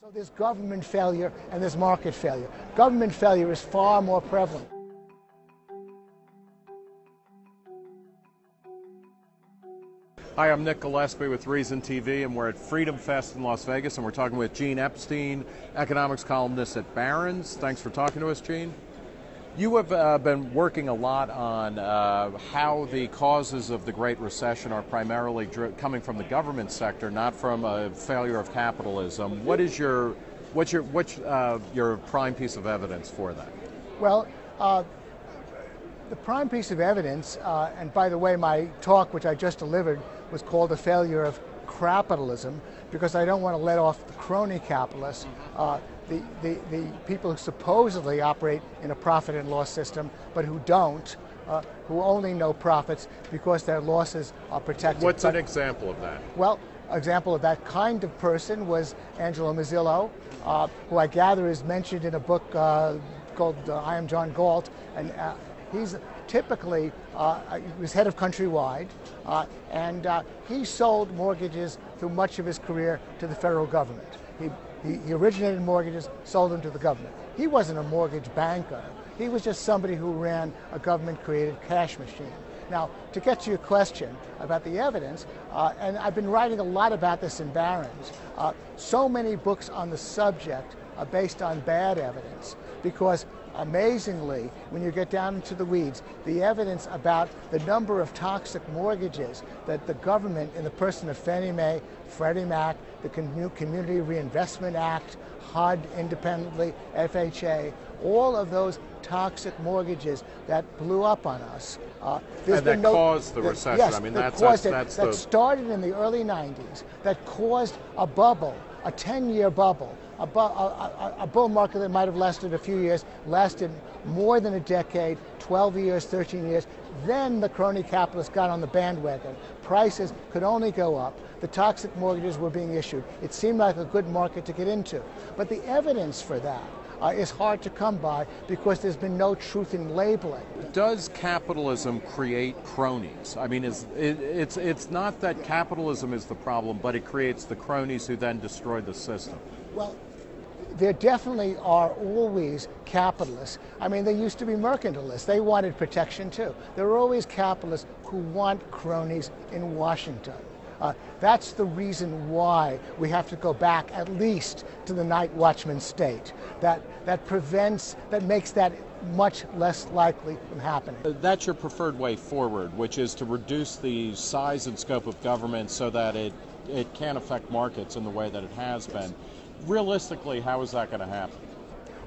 So there's government failure and there's market failure. Government failure is far more prevalent. Hi, I'm Nick Gillespie with Reason TV, and we're at Freedom Fest in Las Vegas, and we're talking with Gene Epstein, economics columnist at Barron's. Thanks for talking to us, Gene. You have been working a lot on how the causes of the Great Recession are primarily coming from the government sector, not from a failure of capitalism. What's your prime piece of evidence for that? Well, the prime piece of evidence, and by the way, my talk, which I just delivered, was called The Failure of Crapitalism, because I don't want to let off the crony capitalists, the people who supposedly operate in a profit and loss system, but who don't, who only know profits because their losses are protected. What's an example of that? Well, an example of that kind of person was Angelo Mozillo, who I gather is mentioned in a book called I Am John Galt, and he's typically, he was head of Countrywide, and he sold mortgages through much of his career to the federal government. He originated mortgages, sold them to the government. He wasn't a mortgage banker. He was just somebody who ran a government-created cash machine. Now, to get to your question about the evidence, and I've been writing a lot about this in Barron's, so many books on the subject are based on bad evidence, because amazingly, when you get down into the weeds, the evidence about the number of toxic mortgages that the government, in the person of Fannie Mae, Freddie Mac, the Community Reinvestment Act, HUD independently, FHA, all of those toxic mortgages that blew up on us. And that caused the recession. Yes, I mean, that started in the early 90s, that caused a bubble, a 10-year bubble, a bull market that might have lasted a few years, lasted more than a decade, 12 years, 13 years. Then the crony capitalists got on the bandwagon. Prices could only go up. The toxic mortgages were being issued. It seemed like a good market to get into. But the evidence for that is hard to come by because there's been no truth in labeling. Does capitalism create cronies? I mean, it's not that capitalism is the problem, but it creates the cronies who then destroy the system. Well, there definitely are always capitalists. I mean, there used to be mercantilists. They wanted protection too. There are always capitalists who want cronies in Washington. That's the reason why we have to go back at least to the night watchman state. That makes that much less likely from happening. That's your preferred way forward, which is to reduce the size and scope of government so that it can't affect markets in the way that it has been. Realistically, how is that going to happen?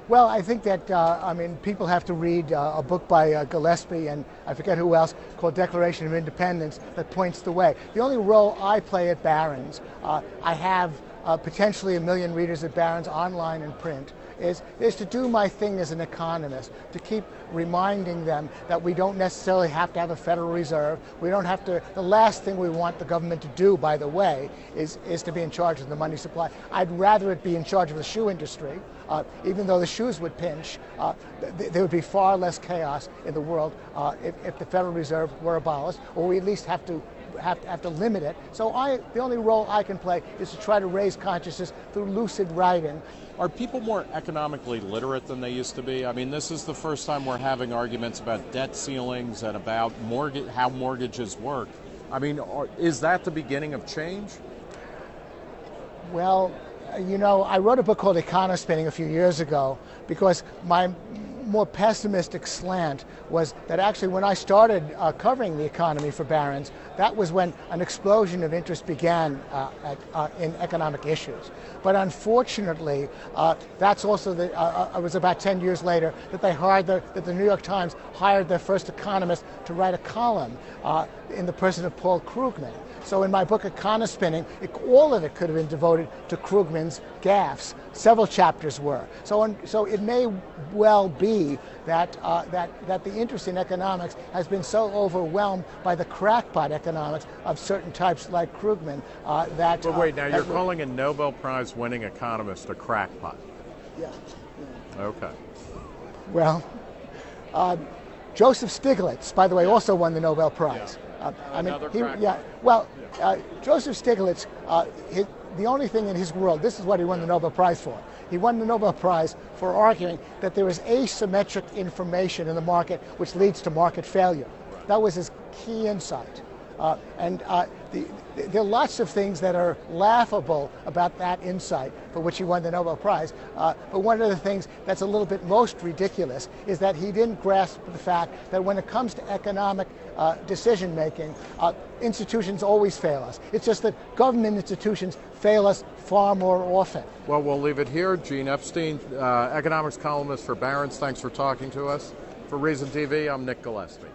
Well, I think that, I mean, people have to read a book by Gillespie and I forget who else, called Declaration of Independence, that points the way. The only role I play at Barron's, I have potentially 1 million readers at Barron's online and print, is to do my thing as an economist, to keep reminding them that we don't necessarily have to have a Federal Reserve. We don't have to, the last thing we want the government to do, by the way, is to be in charge of the money supply. I'd rather it be in charge of the shoe industry. Even though the shoes would pinch, there would be far less chaos in the world if the Federal Reserve were abolished, or we at least have to limit it. So the only role I can play is to try to raise consciousness through lucid writing. Are people more economically literate than they used to be? I mean, this is the first time we're having arguments about debt ceilings and about how mortgages work. I mean, is that the beginning of change? Well, you know, I wrote a book called Econospinning a few years ago because my more pessimistic slant was that actually when I started covering the economy for Barron's, that was when an explosion of interest began in economic issues. But unfortunately, that's also it was about 10 years later that that the New York Times hired their first economist to write a column in the person of Paul Krugman. So in my book Econospinning, all of it could have been devoted to Krugman's gaffes. Several chapters were. So it may well be that the interest in economics has been so overwhelmed by the crackpot economics of certain types like Krugman that. But wait, now you're calling a Nobel Prize winning economist a crackpot? Yeah. Okay. Well, Joseph Stiglitz, by the way, also won the Nobel Prize. Yeah. Another crackpot. Well, Joseph Stiglitz, the only thing in his world, this is what he won the Nobel Prize for. He won the Nobel Prize for arguing that there is asymmetric information in the market which leads to market failure. That was his key insight. There are lots of things that are laughable about that insight for which he won the Nobel Prize, but one of the things that's a little bit most ridiculous is that he didn't grasp the fact that when it comes to economic decision making, institutions always fail us. It's just that government institutions fail us far more often. Well, we'll leave it here. Gene Epstein, economics columnist for Barron's, thanks for talking to us. For Reason TV, I'm Nick Gillespie.